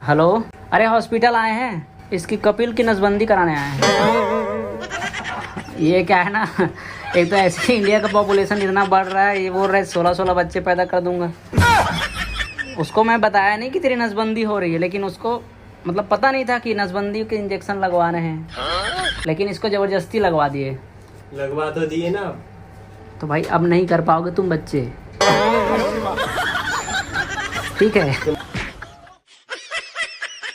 Hello, अरे hospital आए हैं, इसकी कपिल की नसबंदी कराने आए हैं। ये क्या है ना, एक तो ऐसे इंडिया का पॉपुलेशन इतना बढ़ रहा है, ये बोल रहा है 16-16 बच्चे पैदा कर दूंगा। उसको मैं बताया नहीं कि तेरी नसबंदी हो रही है, लेकिन उसको मतलब पता नहीं था कि नसबंदी के इंजेक्शन लगवाने हैं, लेकिन इसको जबरदस्ती लगवा दिए। लगवा तो दिए ना। तो भाई अब नहीं कर पाओगे तुम बच्चे, ठीक है।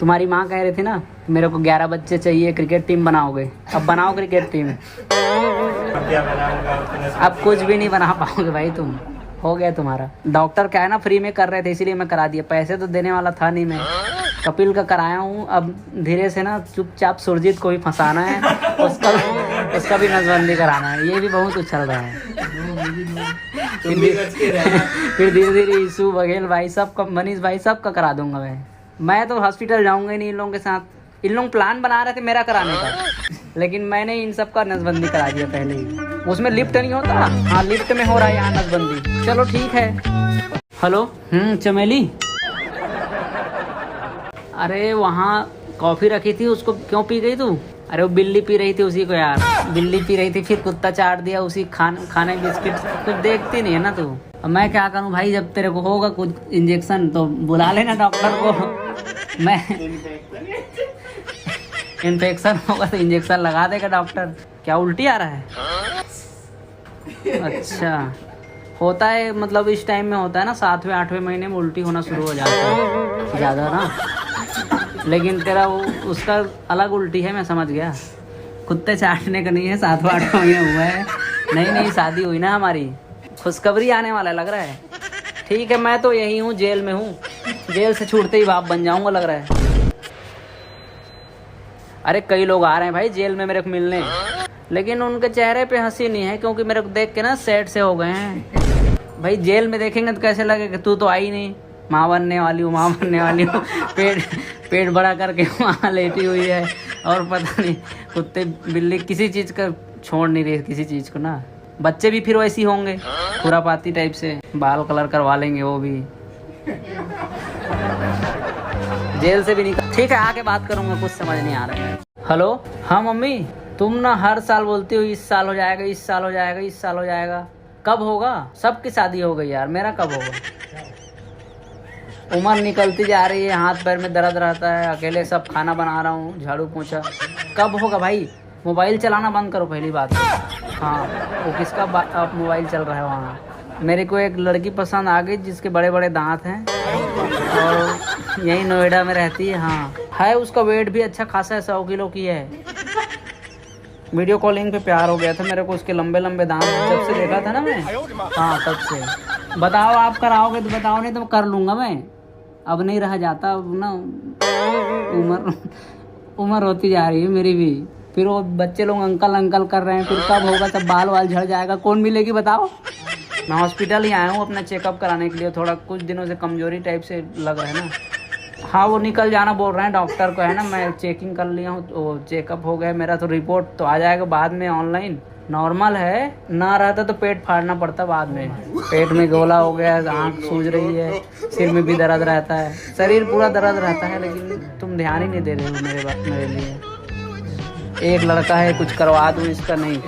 तुम्हारी माँ कह रही थी ना मेरे को 11 बच्चे चाहिए, क्रिकेट टीम बनाओगे, अब बनाओ क्रिकेट टीम। क्या बनाऊंगा? अब कुछ भी नहीं बना पाओगे भाई तुम, हो गया तुम्हारा। डॉक्टर क्या है ना फ्री में कर रहे थे, इसीलिए मैं करा दिया, पैसे तो देने वाला था नहीं मैं। कपिल का कराया हूँ, अब धीरे से ना चुपचाप सुरजीत को भी फंसाना है, उसका भी नसबंदी कराना है। ये भी बहुत उछल रहा है। फिर धीरे धीरे ईशू बघेल भाई सबका, मनीष भाई सबका करा दूंगा मैं तो हॉस्पिटल जाऊंगा ही नहीं इन लोगों के साथ। इन लोग प्लान बना रहे थे मेरा कराने का, लेकिन मैंने इन सब का नसबंदी करा दिया पहले ही। उसमें लिफ्ट नहीं होता, हाँ लिफ्ट में हो रहा है यहाँ नसबंदी। चलो ठीक है। हेलो, चमेली, अरे वहाँ कॉफी रखी थी, उसको क्यों पी गई तू? अरे वो बिल्ली पी रही थी उसी को यार, बिल्ली पी रही थी, फिर कुत्ता चाट दिया उसी खाने बिस्किट। कुछ देखती नहीं है ना तू। अब मैं क्या करूं भाई, जब तेरे को होगा कुछ इंजेक्शन तो बुला लेना डॉक्टर को। मैं इन्फेक्शन होगा तो इंजेक्शन लगा देगा डॉक्टर। क्या उल्टी आ रहा है? अच्छा, होता है मतलब इस टाइम में होता है ना, 7वें 8वें महीने में उल्टी होना शुरू हो जाता है ज़्यादा ना। लेकिन तेरा वो उसका अलग उल्टी है, मैं समझ गया। कुत्ते चाटने का नहीं है, 7वां 8वां महीना हुआ है। नहीं शादी हुई ना हमारी, खुशखबरी आने वाला लग रहा है। ठीक है, मैं तो यही हूँ, जेल में हूँ, जेल से छूटते ही बाप बन जाऊंगा लग रहा है। अरे कई लोग आ रहे हैं भाई जेल में मेरे को मिलने, लेकिन उनके चेहरे पे हंसी नहीं है, क्योंकि मेरे को देख के ना सैड से हो गए हैं। भाई जेल में देखेंगे तो कैसे लगेगा, तू तो आई नहीं, माँ बनने वाली हूँ, माँ बनने वाली हूँ। पेट बड़ा करके वहाँ लेटी हुई है, और पता नहीं कुत्ते बिल्ली किसी चीज़ का छोड़ नहीं रही, किसी चीज़ को ना। बच्चे भी फिर वैसी होंगे, खुरापाती टाइप से, बाल कलर करवा लेंगे वो भी, जेल से भी निकल। ठीक है, आके बात करूँगा, कुछ समझ नहीं आ रहा है। हेलो, हाँ मम्मी, तुम ना हर साल बोलती हो इस साल हो जाएगा, इस साल हो जाएगा, इस साल हो जाएगा। कब होगा? सबकी शादी हो गई यार, मेरा कब होगा? उम्र निकलती जा रही है, हाथ पैर में दर्द रहता है, अकेले सब खाना बना रहा हूँ, झाड़ू पोंछा। कब होगा भाई? मोबाइल चलाना बंद करो पहली बात। हाँ, वो किसका मोबाइल चल रहा है वहाँ? मेरे को एक लड़की पसंद आ गई जिसके बड़े बड़े दांत हैं, और यहीं नोएडा में रहती है। हाँ है, उसका वेट भी अच्छा खासा है, 100 किलो की है। वीडियो कॉलिंग पे प्यार हो गया था मेरे को उसके लंबे लंबे दांत जब से देखा था ना मैं। हाँ तब से। बताओ आप कराओगे तो बताओ, नहीं तो कर लूँगा मैं। अब नहीं रहा जाता, अब ना उम्र होती जा रही है मेरी भी। फिर वो बच्चे लोग अंकल अंकल कर रहे हैं, फिर कब होगा, सब बाल वाल झड़ जाएगा, कौन मिलेगी बताओ? मैं हॉस्पिटल ही आया हूँ अपना चेकअप कराने के लिए, थोड़ा कुछ दिनों से कमजोरी टाइप से लग रहा है ना। हाँ वो निकल जाना बोल रहे हैं डॉक्टर को, है ना। मैं चेकिंग कर लिया हूँ, तो चेकअप हो गया मेरा, तो रिपोर्ट तो आ जाएगा बाद में ऑनलाइन। नॉर्मल है, ना रहता तो पेट फाड़ना पड़ता बाद में। पेट में गोला हो गया, आँख सूज रही है, सिर में भी दर्द रहता है, शरीर पूरा दर्द रहता है, लेकिन तुम ध्यान ही नहीं दे रहे हो मेरे लिए। एक लड़का है, कुछ करवा दूँ इसका? नहीं।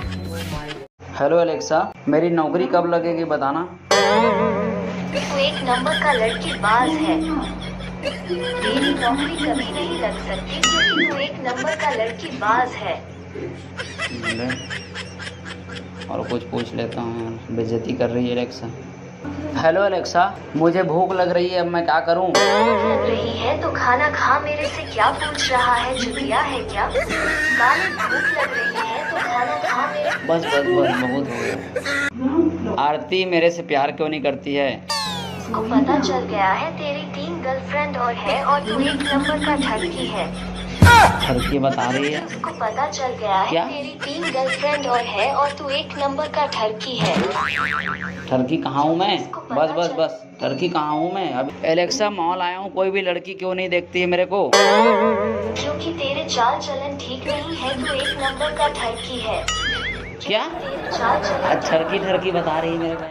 हेलो एलेक्सा, मेरी नौकरी कब लगेगी बताना। तो एक नंबर का लड़की बाज है, तेरी नौकरी कभी नहीं लग सकती, क्योंकि तू एक नंबर का लड़की बाज है। और कुछ पूछ लेता हूँ यार, बेइज्जती कर रही है एलेक्सा। हेलो एलेक्सा, मुझे भूख लग रही है, अब मैं क्या करूँ? लग रही है तो खाना खा, मेरे से क्या पूछ रहा है, चुतिया है क्या? काले भूख लग रही है तो खाना खा मेरे। बस बहुत हो गया। आरती मेरे से प्यार क्यों नहीं करती है? उसको पता चल गया है तेरी 3 गर्लफ्रेंड और है, और तू एक नंबर का ठरकी है। ठरकी बता रही है? उसको पता चल गया है क्या? तेरी 3 गर्लफ्रेंड और है, और तू एक नंबर का ठरकी है। ठरकी कहाँ हूँ मैं? बस ठरकी कहाँ हूँ मैं? अब एलेक्सा मॉल आया हूँ, कोई भी लड़की क्यों नहीं देखती है मेरे को? क्योंकि तेरे चाल चलन ठीक नहीं है, तू एक नंबर का ठरकी है। क्या? तेरे चाल चलन ठरकी बता रही है मेरे को।